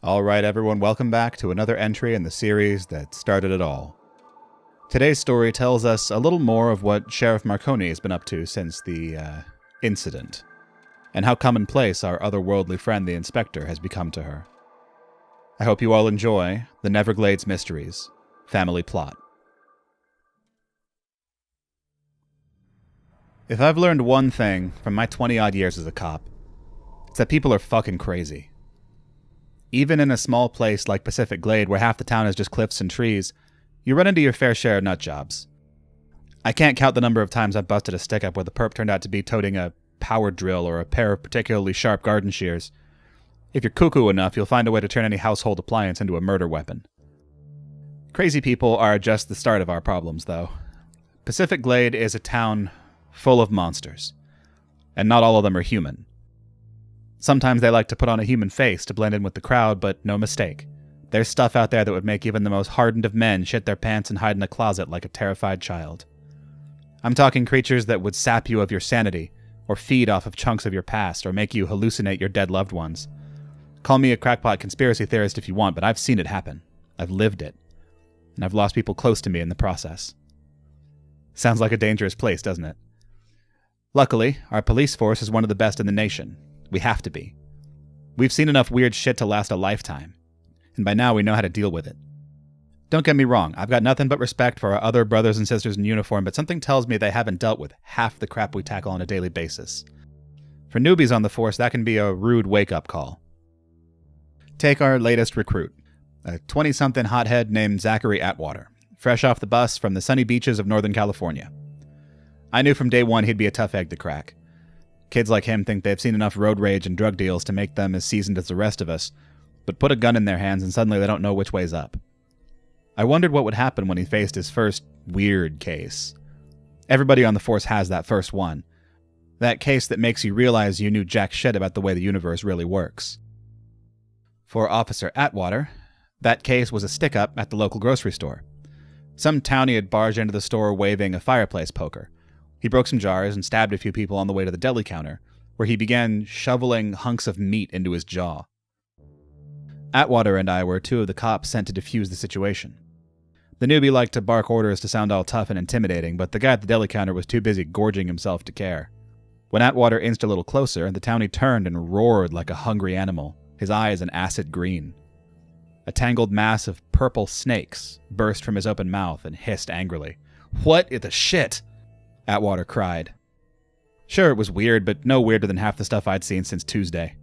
All right, everyone, welcome back to another entry in the series that started it all. Today's story tells us a little more of what Sheriff Marconi has been up to since the incident, and how commonplace our otherworldly friend the Inspector has become to her. I hope you all enjoy the Neverglades Mysteries Family Plot. If I've learned one thing from my 20-odd years as a cop, it's that people are fucking crazy. Even in a small place like Pacific Glade, where half the town is just cliffs and trees, you run into your fair share of nut jobs. I can't count the number of times I've busted a stick-up where the perp turned out to be toting a power drill or a pair of particularly sharp garden shears. If you're cuckoo enough, you'll find a way to turn any household appliance into a murder weapon. Crazy people are just the start of our problems, though. Pacific Glade is a town full of monsters, and not all of them are human. Sometimes they like to put on a human face to blend in with the crowd, but no mistake. There's stuff out there that would make even the most hardened of men shit their pants and hide in a closet like a terrified child. I'm talking creatures that would sap you of your sanity, or feed off of chunks of your past, or make you hallucinate your dead loved ones. Call me a crackpot conspiracy theorist if you want, but I've seen it happen. I've lived it. And I've lost people close to me in the process. Sounds like a dangerous place, doesn't it? Luckily, our police force is one of the best in the nation. We have to be. We've seen enough weird shit to last a lifetime, and by now we know how to deal with it. Don't get me wrong, I've got nothing but respect for our other brothers and sisters in uniform, but something tells me they haven't dealt with half the crap we tackle on a daily basis. For newbies on the force, that can be a rude wake-up call. Take our latest recruit, a 20-something hothead named Zachary Atwater, fresh off the bus from the sunny beaches of Northern California. I knew from day one he'd be a tough egg to crack. Kids like him think they've seen enough road rage and drug deals to make them as seasoned as the rest of us, but put a gun in their hands and suddenly they don't know which way's up. I wondered what would happen when he faced his first weird case. Everybody on the force has that first one. That case that makes you realize you knew jack shit about the way the universe really works. For Officer Atwater, that case was a stick-up at the local grocery store. Some townie had barged into the store waving a fireplace poker. He broke some jars and stabbed a few people on the way to the deli counter, where he began shoveling hunks of meat into his jaw. Atwater and I were two of the cops sent to defuse the situation. The newbie liked to bark orders to sound all tough and intimidating, but the guy at the deli counter was too busy gorging himself to care. When Atwater inched a little closer, the townie turned and roared like a hungry animal, his eyes an acid green. A tangled mass of purple snakes burst from his open mouth and hissed angrily. "What the shit?" Atwater cried. Sure, it was weird, but no weirder than half the stuff I'd seen since Tuesday.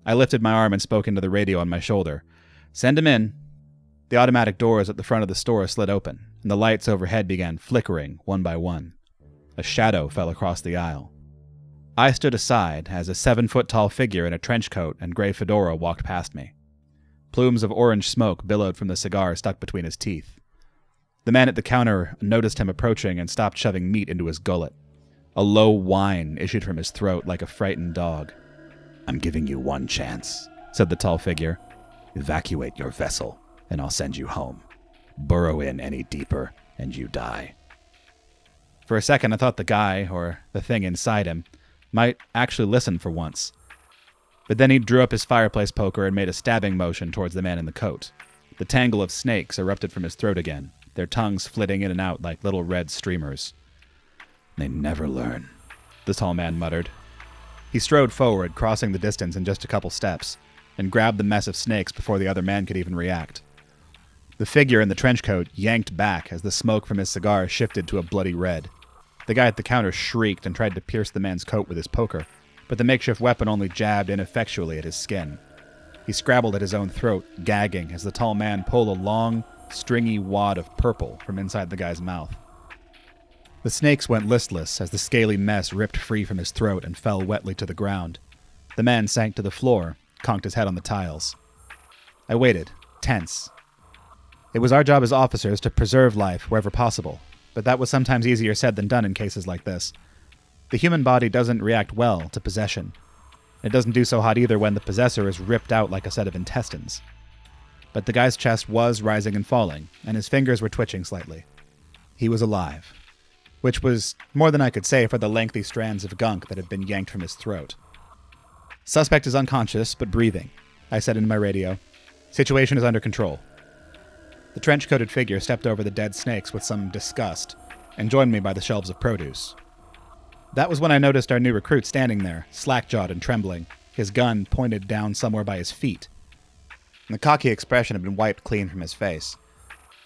I lifted my arm and spoke into the radio on my shoulder. "Send him in." The automatic doors at the front of the store slid open, and the lights overhead began flickering one by one. A shadow fell across the aisle. I stood aside as a 7-foot-tall figure in a trench coat and gray fedora walked past me. Plumes of orange smoke billowed from the cigar stuck between his teeth. The man at the counter noticed him approaching and stopped shoving meat into his gullet. A low whine issued from his throat like a frightened dog. "I'm giving you one chance," said the tall figure. "Evacuate your vessel, and I'll send you home. Burrow in any deeper, and you die." For a second, I thought the guy, or the thing inside him, might actually listen for once. But then he drew up his fireplace poker and made a stabbing motion towards the man in the coat. The tangle of snakes erupted from his throat again, their tongues flitting in and out like little red streamers. "They never learn," the tall man muttered. He strode forward, crossing the distance in just a couple steps, and grabbed the mess of snakes before the other man could even react. The figure in the trench coat yanked back as the smoke from his cigar shifted to a bloody red. The guy at the counter shrieked and tried to pierce the man's coat with his poker, but the makeshift weapon only jabbed ineffectually at his skin. He scrabbled at his own throat, gagging as the tall man pulled a long, stringy wad of purple from inside the guy's mouth. The snakes went listless as the scaly mess ripped free from his throat and fell wetly to the ground. The man sank to the floor, conked his head on the tiles. I waited, tense. It was our job as officers to preserve life wherever possible, but that was sometimes easier said than done in cases like this. The human body doesn't react well to possession. It doesn't do so hot either when the possessor is ripped out like a set of intestines. But the guy's chest was rising and falling, and his fingers were twitching slightly. He was alive, which was more than I could say for the lengthy strands of gunk that had been yanked from his throat. "Suspect is unconscious, but breathing," I said into my radio. Situation is under control. The trench-coated figure stepped over the dead snakes with some disgust and joined me by the shelves of produce. That was when I noticed our new recruit standing there, slack-jawed and trembling, his gun pointed down somewhere by his feet. The cocky expression had been wiped clean from his face.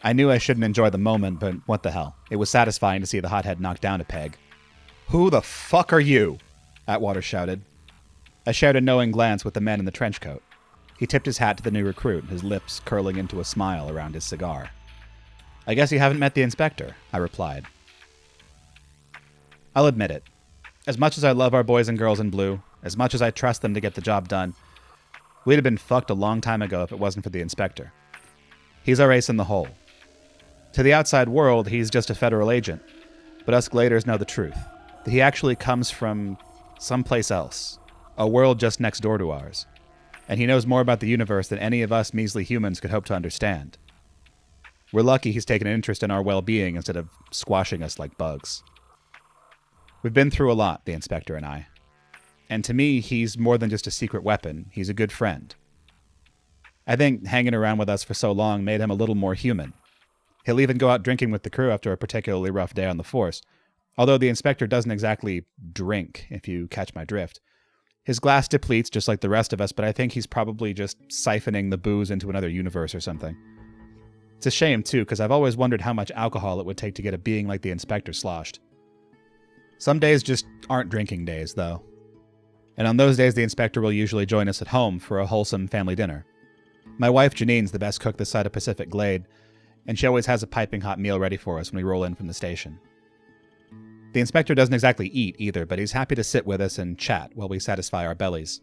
I knew I shouldn't enjoy the moment, but what the hell. It was satisfying to see the hothead knocked down a peg. "Who the fuck are you?" Atwater shouted. I shared a knowing glance with the man in the trench coat. He tipped his hat to the new recruit, his lips curling into a smile around his cigar. "I guess you haven't met the inspector," I replied. I'll admit it. As much as I love our boys and girls in blue, as much as I trust them to get the job done, we'd have been fucked a long time ago if it wasn't for the inspector. He's our ace in the hole. To the outside world, he's just a federal agent, but us Gladers know the truth, that he actually comes from someplace else, a world just next door to ours, and he knows more about the universe than any of us measly humans could hope to understand. We're lucky he's taken an interest in our well-being instead of squashing us like bugs. We've been through a lot, the inspector and I. And to me, he's more than just a secret weapon. He's a good friend. I think hanging around with us for so long made him a little more human. He'll even go out drinking with the crew after a particularly rough day on the force, although the inspector doesn't exactly drink, if you catch my drift. His glass depletes just like the rest of us, but I think he's probably just siphoning the booze into another universe or something. It's a shame, too, because I've always wondered how much alcohol it would take to get a being like the inspector sloshed. Some days just aren't drinking days, though. And on those days, the inspector will usually join us at home for a wholesome family dinner. My wife, Janine's the best cook this side of Pacific Glade, and she always has a piping hot meal ready for us when we roll in from the station. The inspector doesn't exactly eat either, but he's happy to sit with us and chat while we satisfy our bellies.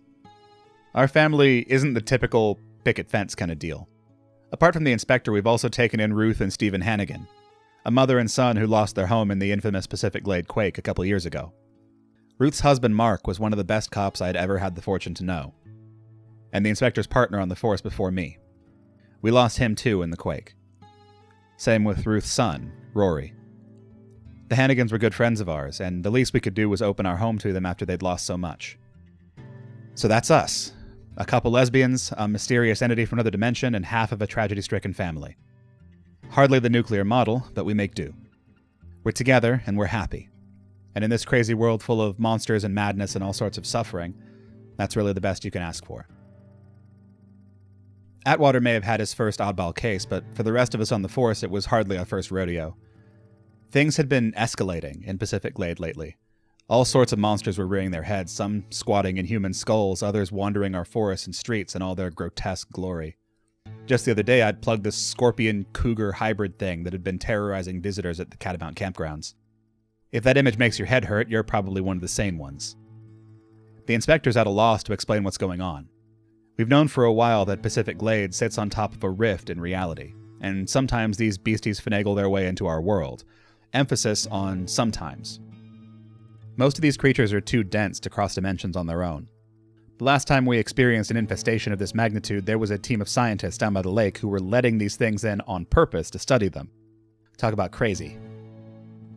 Our family isn't the typical picket fence kind of deal. Apart from the inspector, we've also taken in Ruth and Stephen Hannigan, a mother and son who lost their home in the infamous Pacific Glade quake a couple years ago. Ruth's husband, Mark, was one of the best cops I'd ever had the fortune to know, and the inspector's partner on the force before me. We lost him, too, in the quake. Same with Ruth's son, Rory. The Hannigans were good friends of ours, and the least we could do was open our home to them after they'd lost so much. So that's us. A couple lesbians, a mysterious entity from another dimension, and half of a tragedy-stricken family. Hardly the nuclear model, but we make do. We're together, and we're happy. And in this crazy world full of monsters and madness and all sorts of suffering, that's really the best you can ask for. Atwater may have had his first oddball case, but for the rest of us on the force, it was hardly our first rodeo. Things had been escalating in Pacific Glade lately. All sorts of monsters were rearing their heads, some squatting in human skulls, others wandering our forests and streets in all their grotesque glory. Just the other day, I'd plugged this scorpion-cougar hybrid thing that had been terrorizing visitors at the Catamount campgrounds. If that image makes your head hurt, you're probably one of the sane ones. The inspector's at a loss to explain what's going on. We've known for a while that Pacific Glade sits on top of a rift in reality, and sometimes these beasties finagle their way into our world. Emphasis on sometimes. Most of these creatures are too dense to cross dimensions on their own. The last time we experienced an infestation of this magnitude, there was a team of scientists down by the lake who were letting these things in on purpose to study them. Talk about crazy.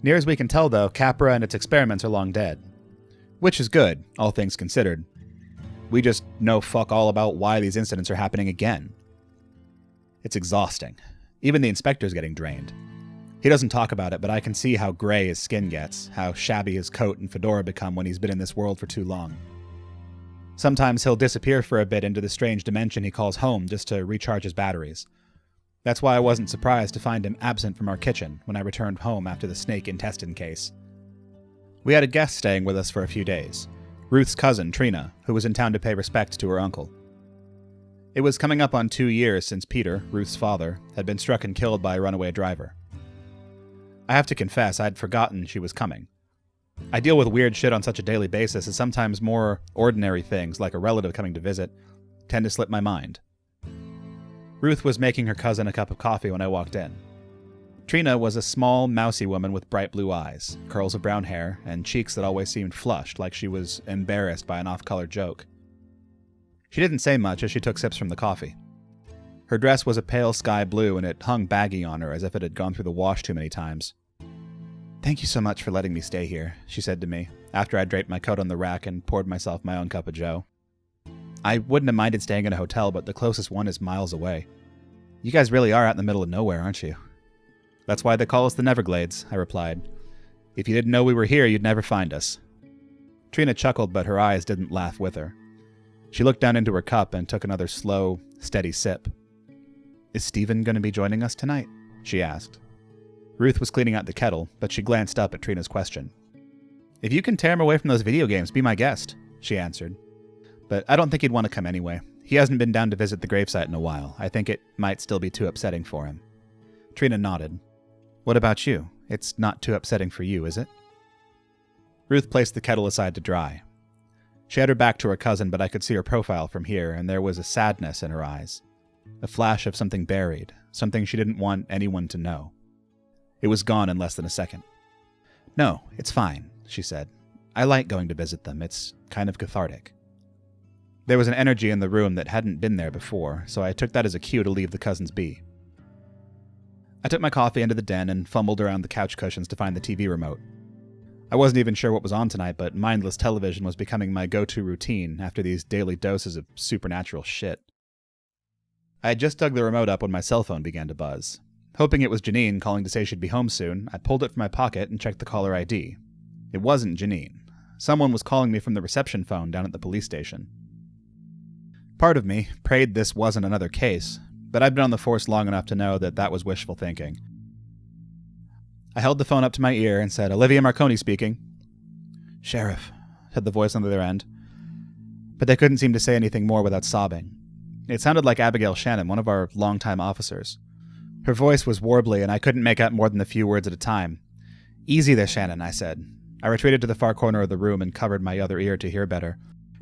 Near as we can tell, though, Capra and its experiments are long dead. Which is good, all things considered. We just know fuck all about why these incidents are happening again. It's exhausting. Even the inspector's getting drained. He doesn't talk about it, but I can see how gray his skin gets, how shabby his coat and fedora become when he's been in this world for too long. Sometimes he'll disappear for a bit into the strange dimension he calls home just to recharge his batteries. That's why I wasn't surprised to find him absent from our kitchen when I returned home after the snake intestine case. We had a guest staying with us for a few days, Ruth's cousin, Trina, who was in town to pay respect to her uncle. It was coming up on 2 years since Peter, Ruth's father, had been struck and killed by a runaway driver. I have to confess, I'd forgotten she was coming. I deal with weird shit on such a daily basis, and sometimes more ordinary things, like a relative coming to visit, tend to slip my mind. Ruth was making her cousin a cup of coffee when I walked in. Trina was a small, mousy woman with bright blue eyes, curls of brown hair, and cheeks that always seemed flushed, like she was embarrassed by an off-color joke. She didn't say much as she took sips from the coffee. Her dress was a pale sky blue, and it hung baggy on her as if it had gone through the wash too many times. "Thank you so much for letting me stay here," she said to me, after I draped my coat on the rack and poured myself my own cup of joe. I wouldn't have minded staying in a hotel, but the closest one is miles away. You guys really are out in the middle of nowhere, aren't you? That's why they call us the Neverglades, I replied. If you didn't know we were here, you'd never find us. Trina chuckled, but her eyes didn't laugh with her. She looked down into her cup and took another slow, steady sip. Is Steven going to be joining us tonight? She asked. Ruth was cleaning out the kettle, but she glanced up at Trina's question. If you can tear him away from those video games, be my guest, she answered. But I don't think he'd want to come anyway. He hasn't been down to visit the gravesite in a while. I think it might still be too upsetting for him. Trina nodded. What about you? It's not too upsetting for you, is it? Ruth placed the kettle aside to dry. She had her back to her cousin, but I could see her profile from here, and there was a sadness in her eyes. A flash of something buried, something she didn't want anyone to know. It was gone in less than a second. No, it's fine, she said. I like going to visit them. It's kind of cathartic. There was an energy in the room that hadn't been there before, so I took that as a cue to leave the cousins be. I took my coffee into the den and fumbled around the couch cushions to find the TV remote. I wasn't even sure what was on tonight, but mindless television was becoming my go-to routine after these daily doses of supernatural shit. I had just dug the remote up when my cell phone began to buzz. Hoping it was Janine calling to say she'd be home soon, I pulled it from my pocket and checked the caller ID. It wasn't Janine. Someone was calling me from the reception phone down at the police station. Part of me prayed this wasn't another case, but I'd been on the force long enough to know that that was wishful thinking. I held the phone up to my ear and said, Olivia Marconi speaking. Sheriff, said the voice on the other end. But they couldn't seem to say anything more without sobbing. It sounded like Abigail Shannon, one of our longtime officers. Her voice was warbly, and I couldn't make out more than a few words at a time. Easy there, Shannon, I said. I retreated to the far corner of the room and covered my other ear to hear better.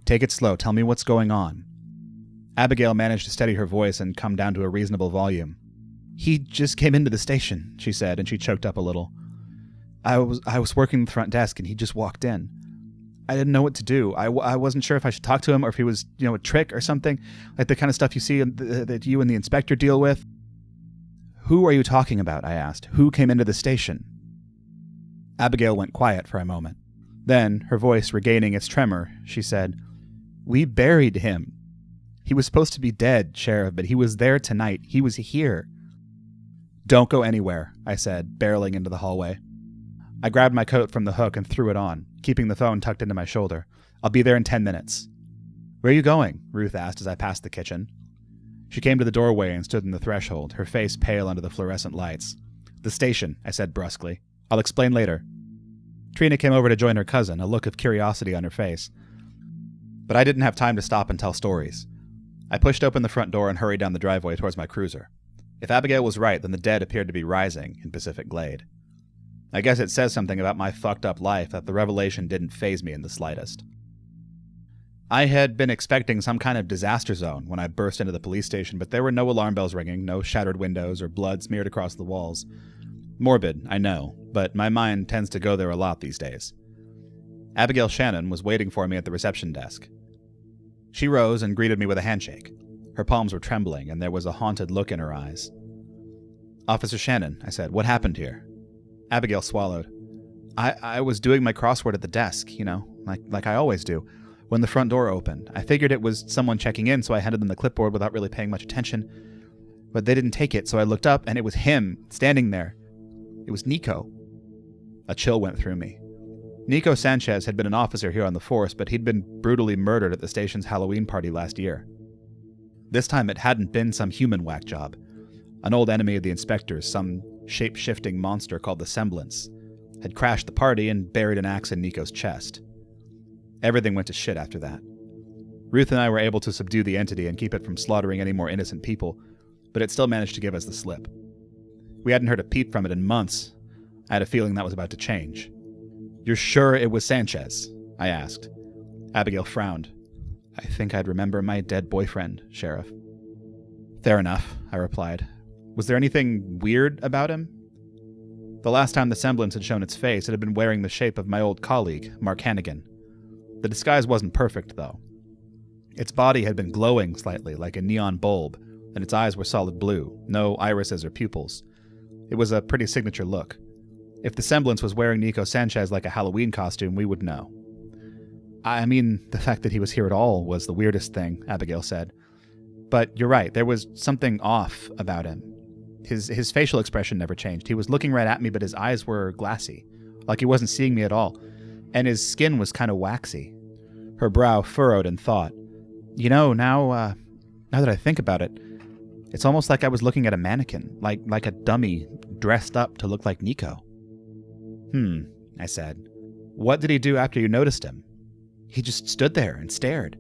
Take it slow. Tell me what's going on. Abigail managed to steady her voice and come down to a reasonable volume. He just came into the station, she said, and she choked up a little. I was working the front desk, and he just walked in. I didn't know what to do. I wasn't sure if I should talk to him or if he was, a trick or something, like the kind of stuff you see that you and the inspector deal with. Who are you talking about? I asked. Who came into the station? Abigail went quiet for a moment. Then, her voice regaining its tremor, she said, We buried him. He was supposed to be dead, Sheriff, but he was there tonight. He was here. Don't go anywhere, I said, barreling into the hallway. I grabbed my coat from the hook and threw it on, keeping the phone tucked into my shoulder. I'll be there in 10 minutes. Where are you going? Ruth asked as I passed the kitchen. She came to the doorway and stood in the threshold, her face pale under the fluorescent lights. The station, I said brusquely. I'll explain later. Trina came over to join her cousin, a look of curiosity on her face. But I didn't have time to stop and tell stories. I pushed open the front door and hurried down the driveway towards my cruiser. If Abigail was right, then the dead appeared to be rising in Pacific Glade. I guess it says something about my fucked up life that the revelation didn't faze me in the slightest. I had been expecting some kind of disaster zone when I burst into the police station, but there were no alarm bells ringing, no shattered windows, or blood smeared across the walls. Morbid, I know, but my mind tends to go there a lot these days. Abigail Shannon was waiting for me at the reception desk. She rose and greeted me with a handshake. Her palms were trembling, and there was a haunted look in her eyes. Officer Shannon, I said, what happened here? Abigail swallowed. I was doing my crossword at the desk, like I always do, when the front door opened. I figured it was someone checking in, so I handed them the clipboard without really paying much attention. But they didn't take it, so I looked up, and it was him, standing there. It was Nico. A chill went through me. Nico Sanchez had been an officer here on the force, but he'd been brutally murdered at the station's Halloween party last year. This time it hadn't been some human whack job. An old enemy of the inspectors, some shape-shifting monster called the Semblance, had crashed the party and buried an axe in Nico's chest. Everything went to shit after that. Ruth and I were able to subdue the entity and keep it from slaughtering any more innocent people, but it still managed to give us the slip. We hadn't heard a peep from it in months. I had a feeling that was about to change. You're sure it was Sanchez? I asked. Abigail frowned. I think I'd remember my dead boyfriend, Sheriff. Fair enough, I replied. Was there anything weird about him? The last time the Semblance had shown its face, it had been wearing the shape of my old colleague, Mark Hannigan. The disguise wasn't perfect, though. Its body had been glowing slightly, like a neon bulb, and its eyes were solid blue, no irises or pupils. It was a pretty signature look. If the Semblance was wearing Nico Sanchez like a Halloween costume, we would know. I mean, the fact that he was here at all was the weirdest thing, Abigail said. But you're right, there was something off about him. His facial expression never changed. He was looking right at me, but his eyes were glassy, like he wasn't seeing me at all. And his skin was kind of waxy. Her brow furrowed in thought. Now that I think about it, it's almost like I was looking at a mannequin, like a dummy dressed up to look like Nico. I said. What did he do after you noticed him? He just stood there and stared.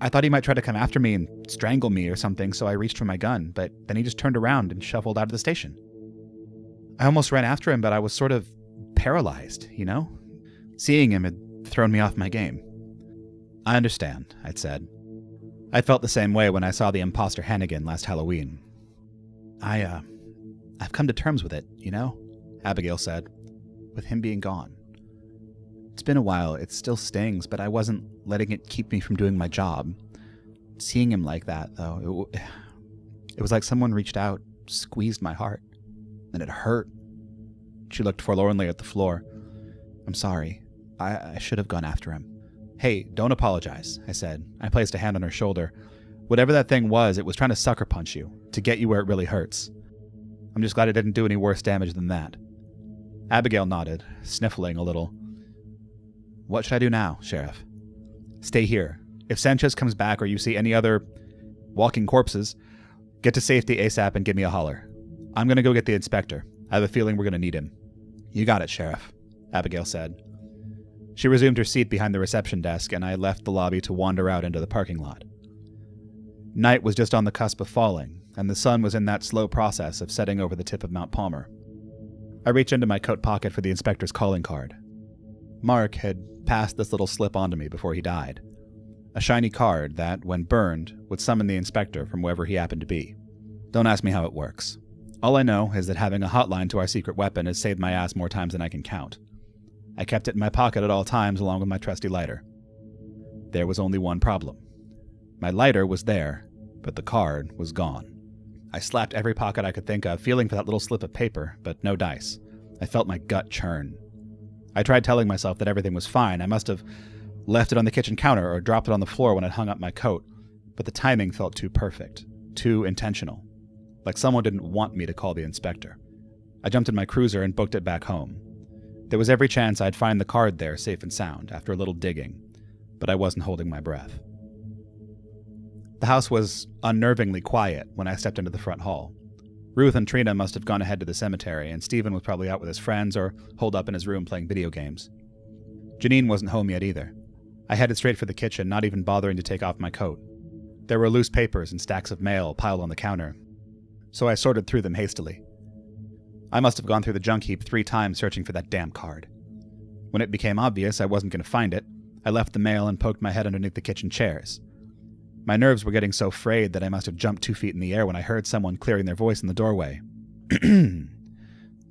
I thought he might try to come after me and strangle me or something, so I reached for my gun, but then he just turned around and shuffled out of the station. I almost ran after him, but I was sort of paralyzed, Seeing him had thrown me off my game. I understand, I'd said. I felt the same way when I saw the imposter Hannigan last Halloween. I've come to terms with it, Abigail said, with him being gone. It's been a while, it still stings, but I wasn't letting it keep me from doing my job. Seeing him like that, though, it was like someone reached out, squeezed my heart, and it hurt. She looked forlornly at the floor. I'm sorry. I should have gone after him. Hey, don't apologize, I said. I placed a hand on her shoulder. Whatever that thing was, it was trying to sucker punch you, to get you where it really hurts. I'm just glad it didn't do any worse damage than that. Abigail nodded, sniffling a little. What should I do now, Sheriff? Stay here. If Sanchez comes back or you see any other walking corpses, get to safety ASAP and give me a holler. I'm going to go get the inspector. I have a feeling we're going to need him. You got it, Sheriff, Abigail said. She resumed her seat behind the reception desk, and I left the lobby to wander out into the parking lot. Night was just on the cusp of falling, and the sun was in that slow process of setting over the tip of Mount Palmer. I reached into my coat pocket for the inspector's calling card. Mark had passed this little slip onto me before he died. A shiny card that, when burned, would summon the inspector from wherever he happened to be. Don't ask me how it works. All I know is that having a hotline to our secret weapon has saved my ass more times than I can count. I kept it in my pocket at all times along with my trusty lighter. There was only one problem. My lighter was there, but the card was gone. I slapped every pocket I could think of, feeling for that little slip of paper, but no dice. I felt my gut churn. I tried telling myself that everything was fine. I must have left it on the kitchen counter or dropped it on the floor when I'd hung up my coat, but the timing felt too perfect, too intentional, like someone didn't want me to call the inspector. I jumped in my cruiser and booked it back home. There was every chance I'd find the card there safe and sound after a little digging, but I wasn't holding my breath. The house was unnervingly quiet when I stepped into the front hall. Ruth and Trina must have gone ahead to the cemetery, and Stephen was probably out with his friends or holed up in his room playing video games. Janine wasn't home yet either. I headed straight for the kitchen, not even bothering to take off my coat. There were loose papers and stacks of mail piled on the counter, so I sorted through them hastily. I must have gone through the junk heap 3 times searching for that damn card. When it became obvious I wasn't going to find it, I left the mail and poked my head underneath the kitchen chairs. My nerves were getting so frayed that I must have jumped 2 feet in the air when I heard someone clearing their voice in the doorway.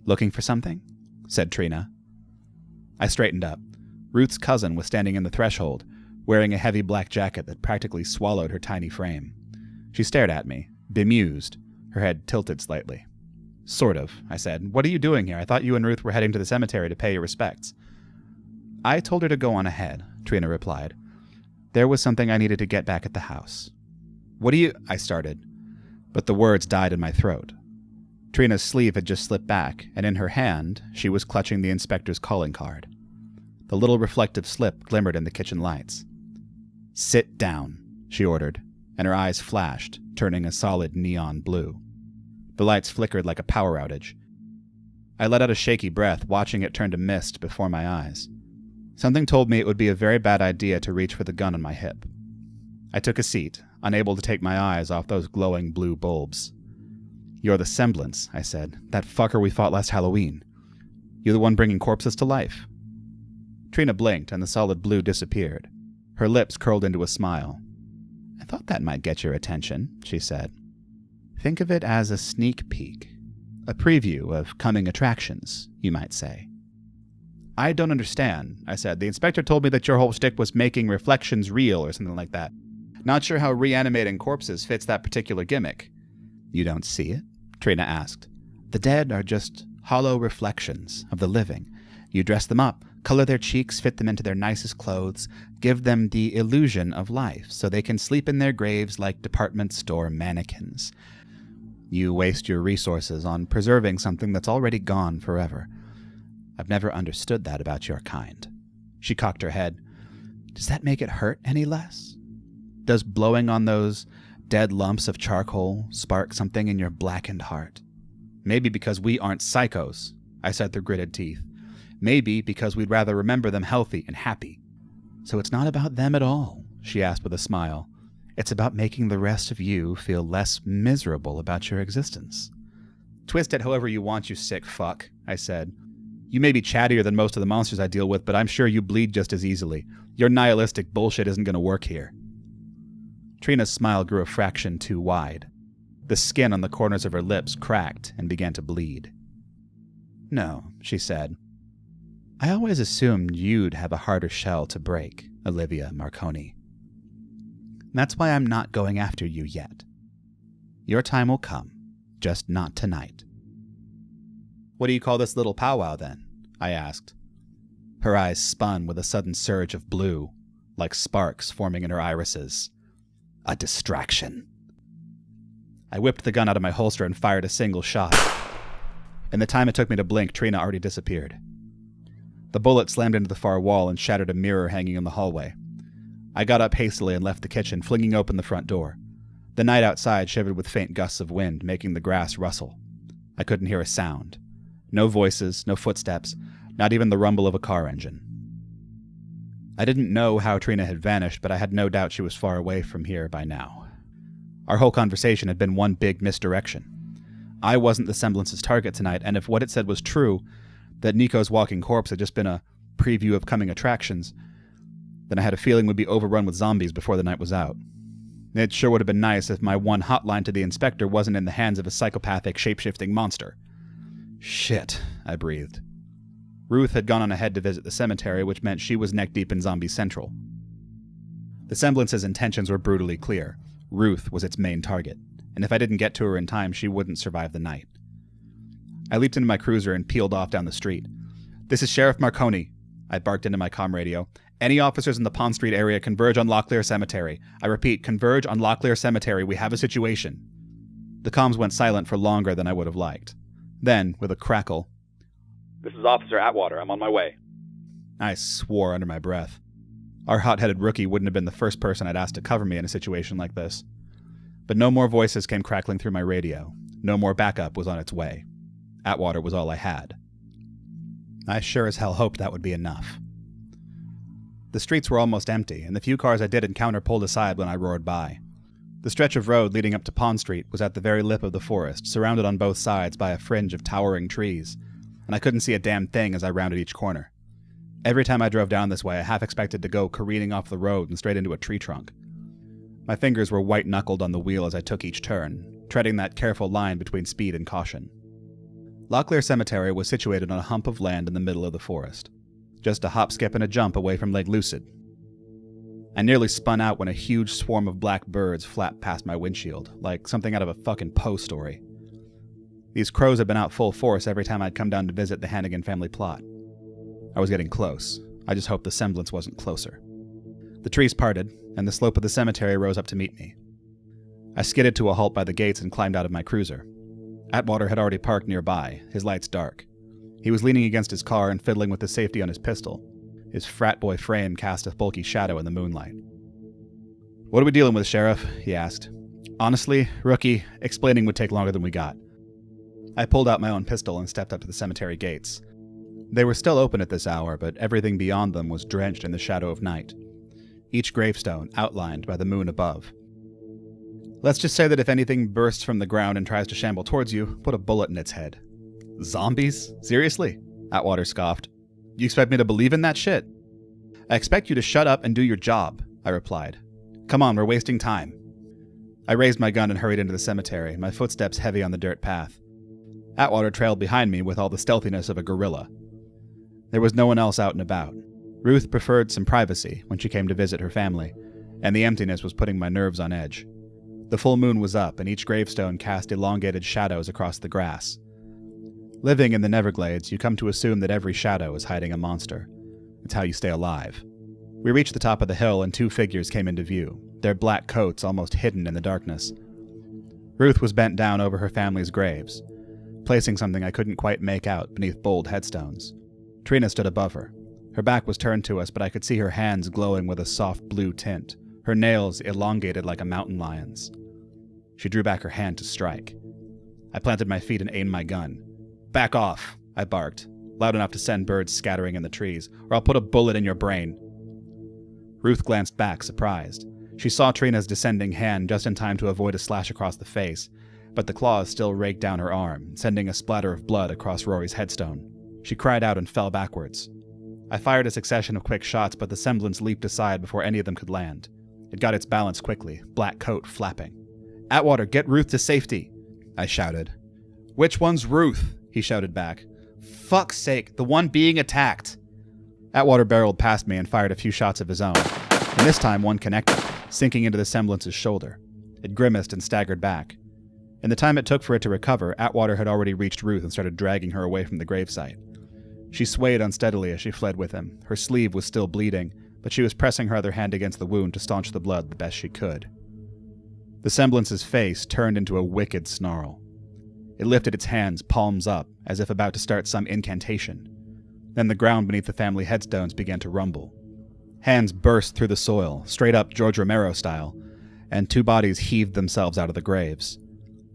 Looking for something? Said Trina. I straightened up. Ruth's cousin was standing in the threshold, wearing a heavy black jacket that practically swallowed her tiny frame. She stared at me, bemused, her head tilted slightly. Sort of, I said. What are you doing here? I thought you and Ruth were heading to the cemetery to pay your respects. I told her to go on ahead, Trina replied. There was something I needed to get back at the house. What do you... I started, but the words died in my throat. Trina's sleeve had just slipped back, and in her hand, she was clutching the inspector's calling card. The little reflective slip glimmered in the kitchen lights. Sit down, she ordered, and her eyes flashed, turning a solid neon blue. The lights flickered like a power outage. I let out a shaky breath, watching it turn to mist before my eyes. Something told me it would be a very bad idea to reach for the gun on my hip. I took a seat, unable to take my eyes off those glowing blue bulbs. You're the semblance, I said. That fucker we fought last Halloween. You're the one bringing corpses to life. Trina blinked, and the solid blue disappeared. Her lips curled into a smile. I thought that might get your attention, she said. Think of it as a sneak peek. A preview of coming attractions, you might say. I don't understand, I said. The inspector told me that your whole shtick was making reflections real or something like that. Not sure how reanimating corpses fits that particular gimmick. You don't see it? Trina asked. The dead are just hollow reflections of the living. You dress them up, Color their cheeks, fit them into their nicest clothes, give them the illusion of life so they can sleep in their graves like department store mannequins. You waste your resources on preserving something that's already gone forever. I've never understood that about your kind. She cocked her head. Does that make it hurt any less? Does blowing on those dead lumps of charcoal spark something in your blackened heart? Maybe because we aren't psychos, I said through gritted teeth. Maybe because we'd rather remember them healthy and happy. So it's not about them at all, she asked with a smile. It's about making the rest of you feel less miserable about your existence. Twist it however you want, you sick fuck, I said. You may be chattier than most of the monsters I deal with, but I'm sure you bleed just as easily. Your nihilistic bullshit isn't going to work here. Trina's smile grew a fraction too wide. The skin on the corners of her lips cracked and began to bleed. No, she said. I always assumed you'd have a harder shell to break, Olivia Marconi. That's why I'm not going after you yet. Your time will come, just not tonight. What do you call this little powwow, then? I asked. Her eyes spun with a sudden surge of blue, like sparks forming in her irises. A distraction. I whipped the gun out of my holster and fired a single shot. In the time it took me to blink, Trina already disappeared. The bullet slammed into the far wall and shattered a mirror hanging in the hallway. I got up hastily and left the kitchen, flinging open the front door. The night outside shivered with faint gusts of wind, making the grass rustle. I couldn't hear a sound. No voices, no footsteps, not even the rumble of a car engine. I didn't know how Trina had vanished, but I had no doubt she was far away from here by now. Our whole conversation had been one big misdirection. I wasn't the semblance's target tonight, and if what it said was true, that Nico's walking corpse had just been a preview of coming attractions, then I had a feeling we'd be overrun with zombies before the night was out. It sure would have been nice if my one hotline to the inspector wasn't in the hands of a psychopathic, shape-shifting monster. Shit, I breathed. Ruth had gone on ahead to visit the cemetery, which meant she was neck-deep in Zombie Central. The semblance's intentions were brutally clear. Ruth was its main target, and if I didn't get to her in time, she wouldn't survive the night. I leaped into my cruiser and peeled off down the street. This is Sheriff Marconi, I barked into my comm radio. Any officers in the Pond Street area converge on Locklear Cemetery. I repeat, converge on Locklear Cemetery. We have a situation. The comms went silent for longer than I would have liked. Then, with a crackle, This is Officer Atwater. I'm on my way. I swore under my breath. Our hot-headed rookie wouldn't have been the first person I'd asked to cover me in a situation like this. But no more voices came crackling through my radio. No more backup was on its way. Atwater was all I had. I sure as hell hoped that would be enough. The streets were almost empty, and the few cars I did encounter pulled aside when I roared by. The stretch of road leading up to Pond Street was at the very lip of the forest, surrounded on both sides by a fringe of towering trees, and I couldn't see a damn thing as I rounded each corner. Every time I drove down this way, I half expected to go careening off the road and straight into a tree trunk. My fingers were white-knuckled on the wheel as I took each turn, treading that careful line between speed and caution. Locklear Cemetery was situated on a hump of land in the middle of the forest, just a hop, skip, and a jump away from Lake Lucid. I nearly spun out when a huge swarm of black birds flapped past my windshield, like something out of a fucking Poe story. These crows had been out full force every time I'd come down to visit the Hannigan family plot. I was getting close. I just hoped the semblance wasn't closer. The trees parted, and the slope of the cemetery rose up to meet me. I skidded to a halt by the gates and climbed out of my cruiser. Atwater had already parked nearby, his lights dark. He was leaning against his car and fiddling with the safety on his pistol. His frat boy frame cast a bulky shadow in the moonlight. "What are we dealing with, Sheriff?" he asked. Honestly, rookie, explaining would take longer than we got. I pulled out my own pistol and stepped up to the cemetery gates. They were still open at this hour, but everything beyond them was drenched in the shadow of night, each gravestone outlined by the moon above. Let's just say that if anything bursts from the ground and tries to shamble towards you, put a bullet in its head. Zombies? Seriously? Atwater scoffed. You expect me to believe in that shit? I expect you to shut up and do your job, I replied. Come on, we're wasting time. I raised my gun and hurried into the cemetery, my footsteps heavy on the dirt path. Atwater trailed behind me with all the stealthiness of a gorilla. There was no one else out and about. Ruth preferred some privacy when she came to visit her family, and the emptiness was putting my nerves on edge. The full moon was up, and each gravestone cast elongated shadows across the grass. Living in the Neverglades, you come to assume that every shadow is hiding a monster, It's how you stay alive. We reached the top of the hill and two figures came into view, their black coats almost hidden in the darkness. Ruth was bent down over her family's graves, placing something I couldn't quite make out beneath bold headstones. Trina stood above her. Her back was turned to us, but I could see her hands glowing with a soft blue tint, her nails elongated like a mountain lion's. She drew back her hand to strike. I planted my feet and aimed my gun. "Back off," I barked, loud enough to send birds scattering in the trees, "or I'll put a bullet in your brain." Ruth glanced back, surprised. She saw Trina's descending hand just in time to avoid a slash across the face, but the claws still raked down her arm, sending a splatter of blood across Rory's headstone. She cried out and fell backwards. I fired a succession of quick shots, but the semblance leaped aside before any of them could land. It got its balance quickly, black coat flapping. "Atwater, get Ruth to safety," I shouted. "Which one's Ruth?" he shouted back. "Fuck's sake, the one being attacked." Atwater barreled past me and fired a few shots of his own, and this time one connected, sinking into the semblance's shoulder. It grimaced and staggered back. In the time it took for it to recover, Atwater had already reached Ruth and started dragging her away from the gravesite. She swayed unsteadily as she fled with him. Her sleeve was still bleeding, but she was pressing her other hand against the wound to staunch the blood the best she could. The semblance's face turned into a wicked snarl. It lifted its hands, palms up, as if about to start some incantation. Then the ground beneath the family headstones began to rumble. Hands burst through the soil, straight up George Romero style, and two bodies heaved themselves out of the graves.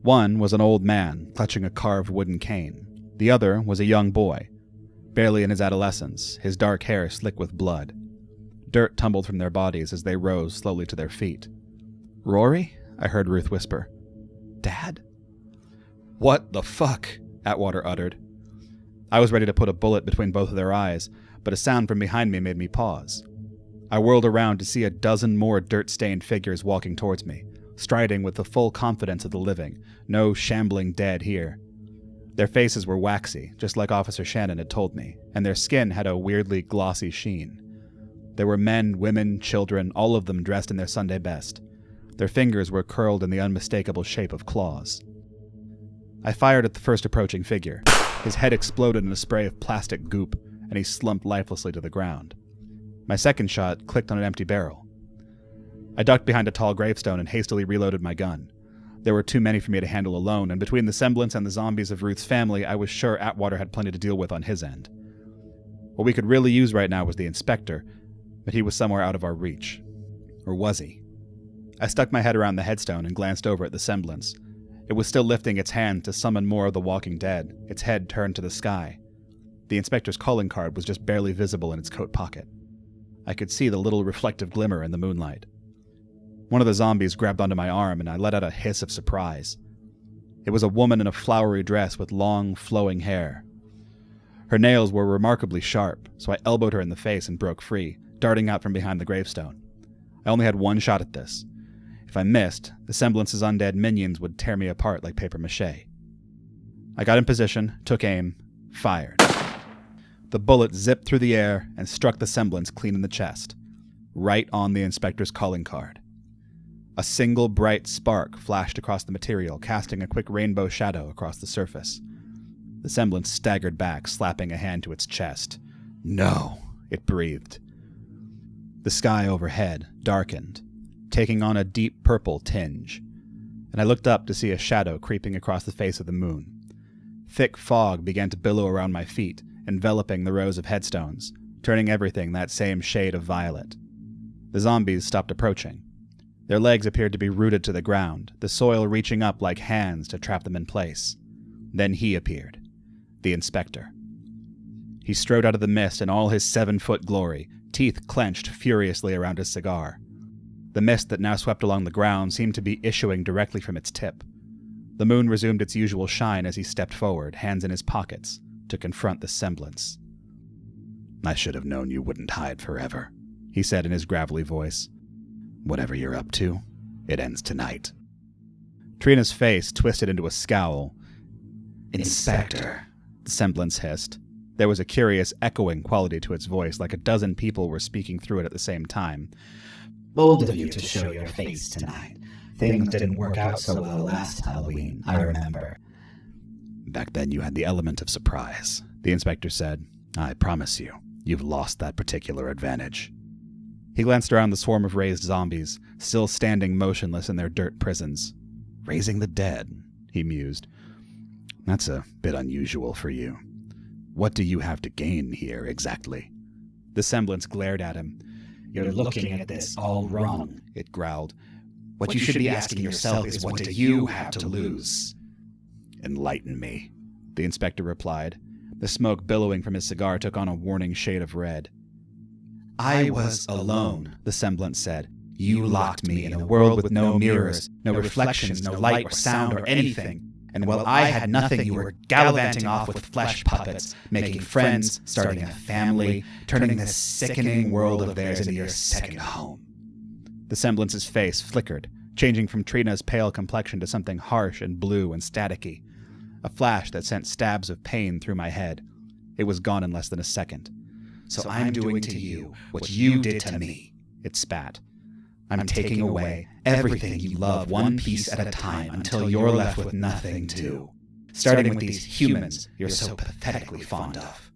One was an old man, clutching a carved wooden cane. The other was a young boy, barely in his adolescence, his dark hair slick with blood. Dirt tumbled from their bodies as they rose slowly to their feet. "Rory?" I heard Ruth whisper. "Dad?" "What the fuck?" Atwater uttered. I was ready to put a bullet between both of their eyes, but a sound from behind me made me pause. I whirled around to see a dozen more dirt-stained figures walking towards me, striding with the full confidence of the living, no shambling dead here. Their faces were waxy, just like Officer Shannon had told me, and their skin had a weirdly glossy sheen. There were men, women, children, all of them dressed in their Sunday best. Their fingers were curled in the unmistakable shape of claws. I fired at the first approaching figure. His head exploded in a spray of plastic goop, and he slumped lifelessly to the ground. My second shot clicked on an empty barrel. I ducked behind a tall gravestone and hastily reloaded my gun. There were too many for me to handle alone, and between the semblance and the zombies of Ruth's family, I was sure Atwater had plenty to deal with on his end. What we could really use right now was the inspector, but he was somewhere out of our reach. Or was he? I stuck my head around the headstone and glanced over at the semblance. It was still lifting its hand to summon more of the walking dead, its head turned to the sky. The inspector's calling card was just barely visible in its coat pocket. I could see the little reflective glimmer in the moonlight. One of the zombies grabbed onto my arm, and I let out a hiss of surprise. It was a woman in a flowery dress with long, flowing hair. Her nails were remarkably sharp, so I elbowed her in the face and broke free, darting out from behind the gravestone. I only had one shot at this. If I missed, the semblance's undead minions would tear me apart like papier-mâché. I got in position, took aim, fired. The bullet zipped through the air and struck the semblance clean in the chest, right on the inspector's calling card. A single bright spark flashed across the material, casting a quick rainbow shadow across the surface. The semblance staggered back, slapping a hand to its chest. "No," it breathed. The sky overhead darkened, taking on a deep purple tinge, and I looked up to see a shadow creeping across the face of the moon. Thick fog began to billow around my feet, enveloping the rows of headstones, turning everything that same shade of violet. The zombies stopped approaching. Their legs appeared to be rooted to the ground, the soil reaching up like hands to trap them in place. Then he appeared, the inspector. He strode out of the mist in all his 7-foot glory, teeth clenched furiously around his cigar. The mist that now swept along the ground seemed to be issuing directly from its tip. The moon resumed its usual shine as he stepped forward, hands in his pockets, to confront the semblance. "I should have known you wouldn't hide forever," he said in his gravelly voice. "Whatever you're up to, it ends tonight." Trina's face twisted into a scowl. "Inspector," the semblance hissed. There was a curious echoing quality to its voice, like a dozen people were speaking through it at the same time. "Bold of you to show your face tonight. Things didn't work out so well last Halloween, I remember." "Back then you had the element of surprise," the inspector said. "I promise you, You've lost that particular advantage. He glanced around the swarm of raised zombies, still standing motionless in their dirt prisons. Raising the dead, he mused. That's a bit unusual for you. What do you have to gain here, exactly? The semblance glared at him. You're looking at this all wrong, it growled. What you should be asking yourself is what do you have to lose? Enlighten me, the inspector replied. The smoke billowing from his cigar took on a warning shade of red. I was alone, the semblance said. You locked me in a world with no mirrors, no reflections, no light or sound or anything. And while I had nothing, you were gallivanting off with flesh puppets, making friends, starting a family, turning this sickening world of theirs into your second home. The semblance's face flickered, changing from Trina's pale complexion to something harsh and blue and staticky. A flash that sent stabs of pain through my head. It was gone in less than a second. So I'm doing to you what you did to me, it spat. I'm taking away everything you love one piece at a time until you're left with nothing to. Starting with these humans you're so pathetically fond of.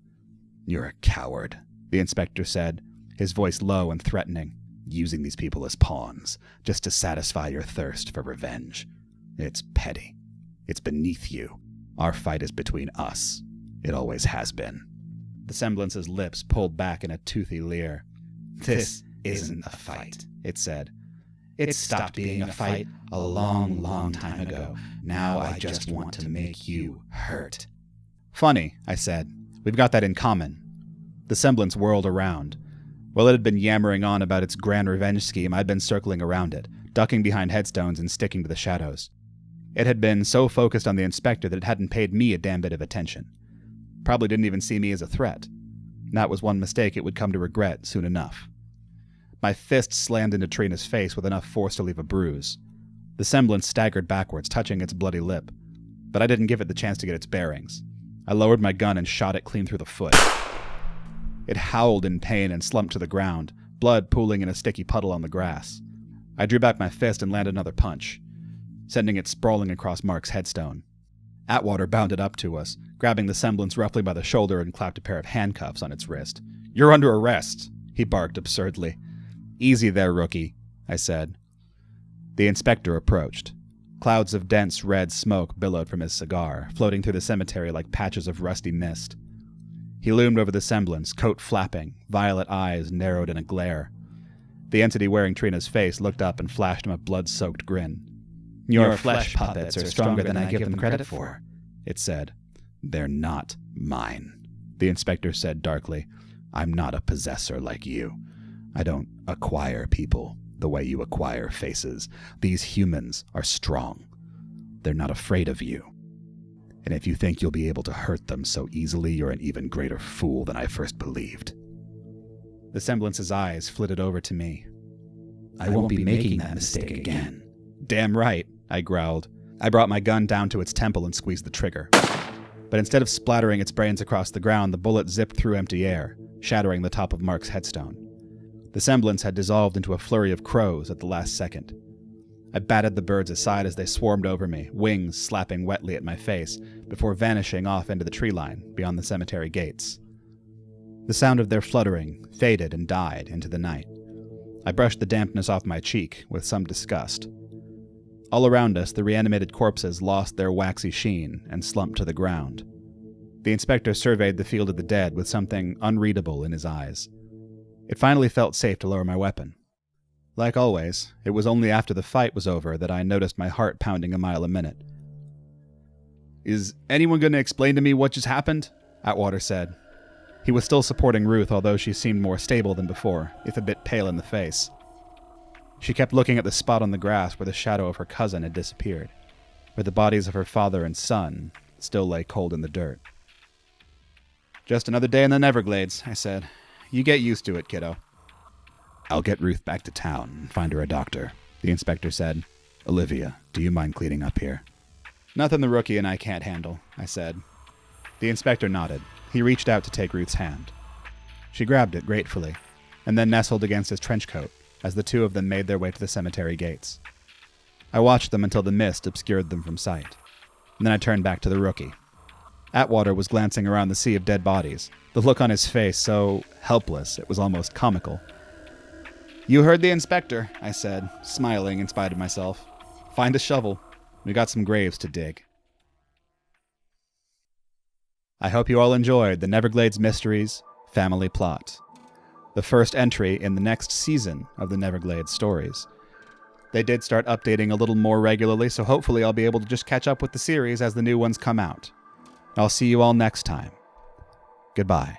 You're a coward, the inspector said, his voice low and threatening, using these people as pawns, just to satisfy your thirst for revenge. It's petty. It's beneath you. Our fight is between us. It always has been. The semblance's lips pulled back in a toothy leer. This isn't a fight, it said. It stopped being a fight a long, long time ago. Now I just want to make you hurt. Funny, I said. We've got that in common. The semblance whirled around. While it had been yammering on about its grand revenge scheme, I'd been circling around it, ducking behind headstones and sticking to the shadows. It had been so focused on the inspector that it hadn't paid me a damn bit of attention. Probably didn't even see me as a threat. That was one mistake it would come to regret soon enough. My fist slammed into Trina's face with enough force to leave a bruise. The semblance staggered backwards, touching its bloody lip. But I didn't give it the chance to get its bearings. I lowered my gun and shot it clean through the foot. It howled in pain and slumped to the ground, blood pooling in a sticky puddle on the grass. I drew back my fist and landed another punch, sending it sprawling across Mark's headstone. Atwater bounded up to us, grabbing the semblance roughly by the shoulder and clapped a pair of handcuffs on its wrist. "You're under arrest," he barked absurdly. "Easy there, rookie," I said. The inspector approached. Clouds of dense red smoke billowed from his cigar, floating through the cemetery like patches of rusty mist. He loomed over the semblance, coat flapping, violet eyes narrowed in a glare. The entity wearing Trina's face looked up and flashed him a blood-soaked grin. Your flesh puppets are stronger than I give them credit for, it said. They're not mine, the inspector said darkly. I'm not a possessor like you. I don't acquire people the way you acquire faces. These humans are strong. They're not afraid of you. And if you think you'll be able to hurt them so easily, you're an even greater fool than I first believed. The semblance's eyes flitted over to me. I won't be making that mistake again. Damn right, I growled. I brought my gun down to its temple and squeezed the trigger. But instead of splattering its brains across the ground, the bullet zipped through empty air, shattering the top of Mark's headstone. The semblance had dissolved into a flurry of crows at the last second. I batted the birds aside as they swarmed over me, wings slapping wetly at my face, before vanishing off into the tree line beyond the cemetery gates. The sound of their fluttering faded and died into the night. I brushed the dampness off my cheek with some disgust. All around us, the reanimated corpses lost their waxy sheen and slumped to the ground. The inspector surveyed the field of the dead with something unreadable in his eyes. It finally felt safe to lower my weapon. Like always, it was only after the fight was over that I noticed my heart pounding a mile a minute. "Is anyone going to explain to me what just happened?" Atwater said. He was still supporting Ruth, although she seemed more stable than before, if a bit pale in the face. She kept looking at the spot on the grass where the shadow of her cousin had disappeared, where the bodies of her father and son still lay cold in the dirt. "Just another day in the Neverglades," I said. "You get used to it, kiddo." "I'll get Ruth back to town and find her a doctor," the inspector said. "Olivia, do you mind cleaning up here?" "Nothing the rookie and I can't handle," I said. The inspector nodded. He reached out to take Ruth's hand. She grabbed it gratefully, and then nestled against his trench coat as the two of them made their way to the cemetery gates. I watched them until the mist obscured them from sight, and then I turned back to the rookie. Atwater was glancing around the sea of dead bodies, the look on his face so helpless it was almost comical. "You heard the inspector," I said, smiling in spite of myself. "Find a shovel. We got some graves to dig." I hope you all enjoyed the Neverglades Mysteries Family Plot, the first entry in the next season of the Neverglades stories. They did start updating a little more regularly, so hopefully I'll be able to just catch up with the series as the new ones come out. I'll see you all next time. Goodbye.